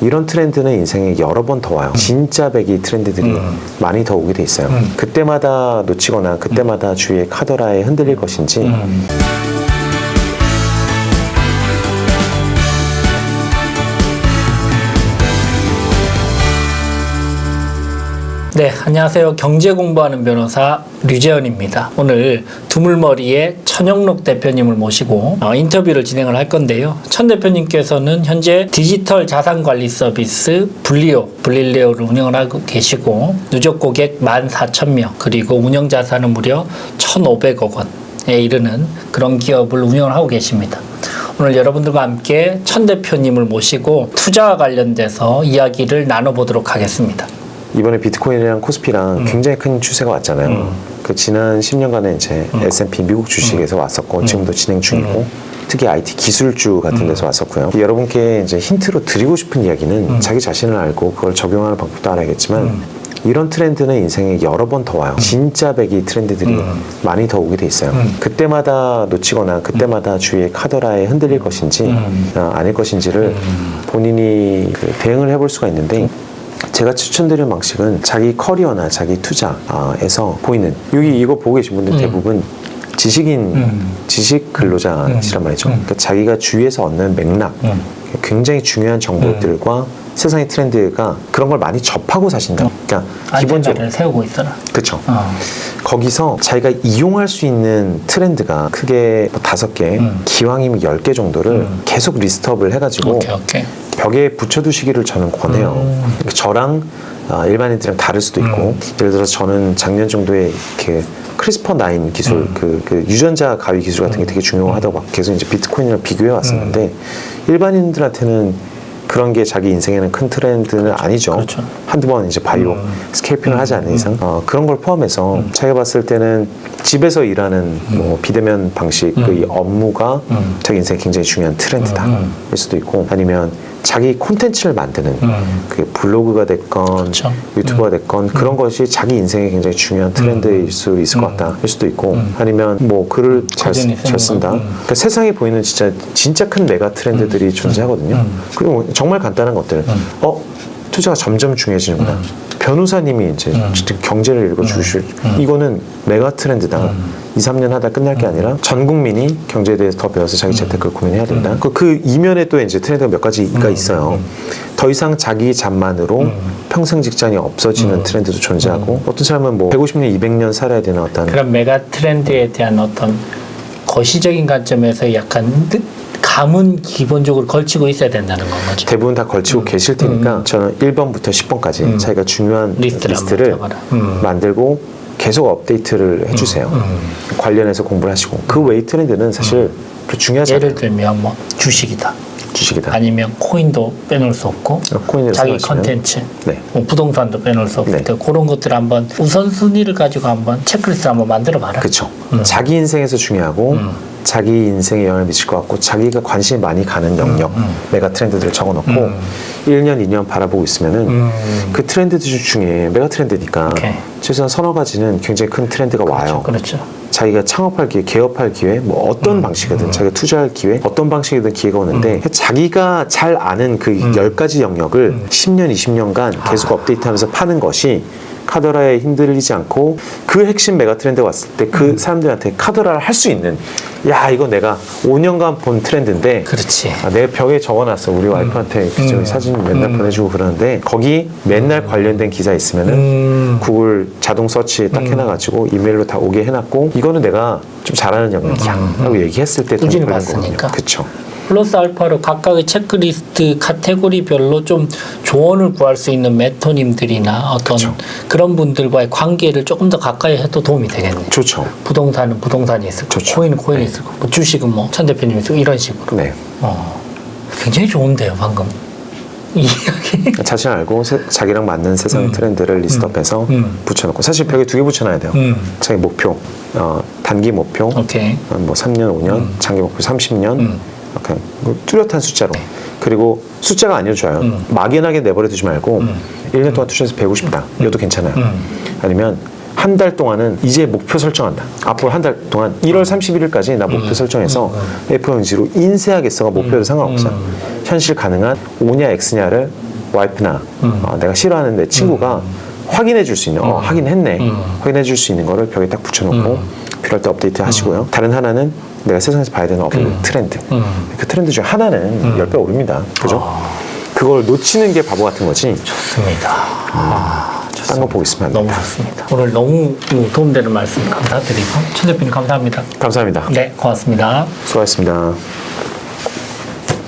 이런 트렌드는 인생에 여러 번 더 와요. 진짜 배기 트렌드들이 많이 더 오게 돼 있어요. 그때마다 놓치거나 그때마다 주위의 카더라에 흔들릴 것인지 네, 안녕하세요. 경제 공부하는 변호사 류재현입니다. 오늘 두물머리의 천영록 대표님을 모시고 인터뷰를 진행을 할 건데요. 천 대표님께서는 현재 디지털 자산 관리 서비스 블릴리오를 운영을 하고 계시고 누적 고객 14,000명 그리고 운영 자산은 무려 1,500억 원에 이르는 그런 기업을 운영을 하고 계십니다. 오늘 여러분들과 함께 천 대표님을 모시고 투자와 관련돼서 이야기를 나눠보도록 하겠습니다. 이번에 비트코인이랑 코스피랑 굉장히 큰 추세가 왔잖아요. 그 지난 10년간은 이제 S&P 미국 주식에서 왔었고 지금도 진행 중이고 특히 IT 기술주 같은 데서 왔었고요. 여러분께 이제 힌트로 드리고 싶은 이야기는 자기 자신을 알고 그걸 적용하는 방법도 알아야겠지만 이런 트렌드는 인생에 여러 번 더 와요. 진짜 배기 트렌드들이 많이 더 오게 돼 있어요. 그때마다 놓치거나 그때마다 주위의 카더라에 흔들릴 것인지 아닐 것인지를 본인이 대응을 해볼 수가 있는데 제가 추천드리는 방식은 자기 커리어나 자기 투자에서 보이는 이거 보고 계신 분들 대부분 지식 근로자시란 말이죠. 그러니까 자기가 주위에서 얻는 맥락 굉장히 중요한 정보들과 세상의 트렌드가 그런 걸 많이 접하고 사신다. 그러니까 기본적으로 세우고 있어라. 그렇죠. 거기서 자기가 이용할 수 있는 트렌드가 크게 5개, 기왕이면 10개 정도를 계속 리스트업을 해가지고 오케이. 벽에 붙여두시기를 저는 권해요. 저랑 일반인들이랑 다를 수도 있고 예를 들어서 저는 작년 정도에 그 크리스퍼9 기술 그 유전자 가위 기술 같은 게 되게 중요하다고 계속 이제 비트코인이랑 비교해 왔었는데 일반인들한테는 그런 게 자기 인생에는 큰 트렌드는 아니죠. 그렇죠. 한두 번 이제 바이오 스케이핑을 하지 않는 이상 그런 걸 포함해서 자기가 봤을 때는 집에서 일하는 뭐 비대면 방식 그 업무가 자기 인생에 굉장히 중요한 트렌드다 일 수도 있고 아니면 자기 콘텐츠를 만드는 그 블로그가 됐건 그렇죠. 유튜버가 됐건 그런 것이 자기 인생에 굉장히 중요한 트렌드일 수 있을 것 같다 일 수도 있고 아니면 뭐 글을 잘 쓴다 그러니까 세상에 보이는 진짜 큰 메가 트렌드들이 존재하거든요. 그리고 정말 간단한 것들 투자가 점점 중요해지는구나. 변호사님이 이제 경제를 읽어주실 이거는 메가 트렌드다. 2, 3년 하다 끝날 게 아니라 전 국민이 경제에 대해서 더 배워서 자기 재테크를 고민해야 된다. 그 이면에 또 이제 트렌드가 몇 가지가 있어요. 더 이상 자기 잡만으로 평생 직장이 없어지는 트렌드도 존재하고 어떤 사람은 뭐 150년, 200년 살아야 되는 어떤 그런 메가 트렌드에 대한 어떤 거시적인 관점에서 약간 감은 기본적으로 걸치고 있어야 된다는 건 거죠. 대부분 다 걸치고 계실 테니까 저는 1번부터 10번까지 자기가 중요한 리스트를 만들고 계속 업데이트를 해주세요. 관련해서 공부를 하시고 그 외의 트렌드는 사실 중요하지 않아요. 예를 들면 뭐 주식이다. 아니면 코인도 빼놓을 수 없고 자기 컨텐츠 뭐 부동산도 빼놓을 수 없을 때 그런 것들을 한번 우선순위를 가지고 한번 체크리스트 한번 만들어 봐라. 그렇죠. 자기 인생에서 중요하고 자기 인생에 영향을 미칠 것 같고 자기가 관심이 많이 가는 영역 메가 트렌드들을 적어놓고 1년, 2년 바라보고 있으면은 그 트렌드들 중에 메가 트렌드니까 최소한 서너 가지는 굉장히 큰 트렌드가 와요. 그렇죠. 자기가 창업할 기회, 개업할 기회, 뭐 어떤 방식이든 자기가 투자할 기회, 어떤 방식이든 기회가 오는데 자기가 잘 아는 그 10가지 영역을 10년, 20년간 계속 업데이트하면서 파는 것이 카더라에 흔들리지 않고 그 핵심 메가 트렌드가 왔을 때 그 사람들한테 카더라를 할 수 있는 이거 내가 5년간 본 트렌드인데 그렇지. 내 벽에 적어놨어. 우리 와이프한테 사진 맨날 보내주고 그러는데 거기 맨날 관련된 기사 있으면은 구글 자동 서치 딱 해놔가지고 이메일로 다 오게 해놨고 이거는 내가 좀 잘하는 영역이야 라고 얘기했을 때 꾸준히 봤으니까. 그렇죠. 플러스 알파로 각각의 체크리스트 카테고리별로 좀 조언을 구할 수 있는 멘토님들이나 어떤 그런 분들과의 관계를 조금 더 가까이 해도 도움이 되겠네요. 좋죠. 부동산은 부동산이 있을 거고 코인은 코인이 있을 거고 뭐 주식은 뭐 천 대표님이 있을 거고 이런 식으로. 네. 굉장히 좋은데요 방금. 이야기. 자신을 알고 자기랑 맞는 세상의 트렌드를 리스트업해서 붙여놓고 사실 벽에 2개 붙여놔야 돼요. 자기 목표, 단기 목표, 뭐 3년, 5년, 장기 목표 30년 그냥 뚜렷한 숫자로 그리고 숫자가 아니어도 좋아요. 막연하게 내버려 두지 말고 1년 동안 투자해서 배우고 싶다. 이것도 괜찮아요. 아니면 한 달 동안은 이제 목표 설정한다. 앞으로 한 달 동안 1월 31일까지 나 목표 설정해서 FOMC로 인쇄하겠어가 목표도 상관없어요. 현실 가능한 O냐 X냐를 와이프나 내가 싫어하는 내 친구가 확인해 줄 수 있는 확인했네 확인해 줄 수 있는 거를 벽에 딱 붙여놓고 필요할 때 업데이트 하시고요. 다른 하나는 내가 세상에서 봐야 되는 업데이트 트렌드. 그 트렌드 중에 하나는 10배 오릅니다. 그죠? 그걸 놓치는 게 바보 같은 거지. 좋습니다. 딴 거 보고 있으면 안 너무 됩니다. 좋습니다. 오늘 너무 도움되는 말씀 감사드리고 천 대표님 감사합니다. 감사합니다. 네, 고맙습니다. 수고하셨습니다.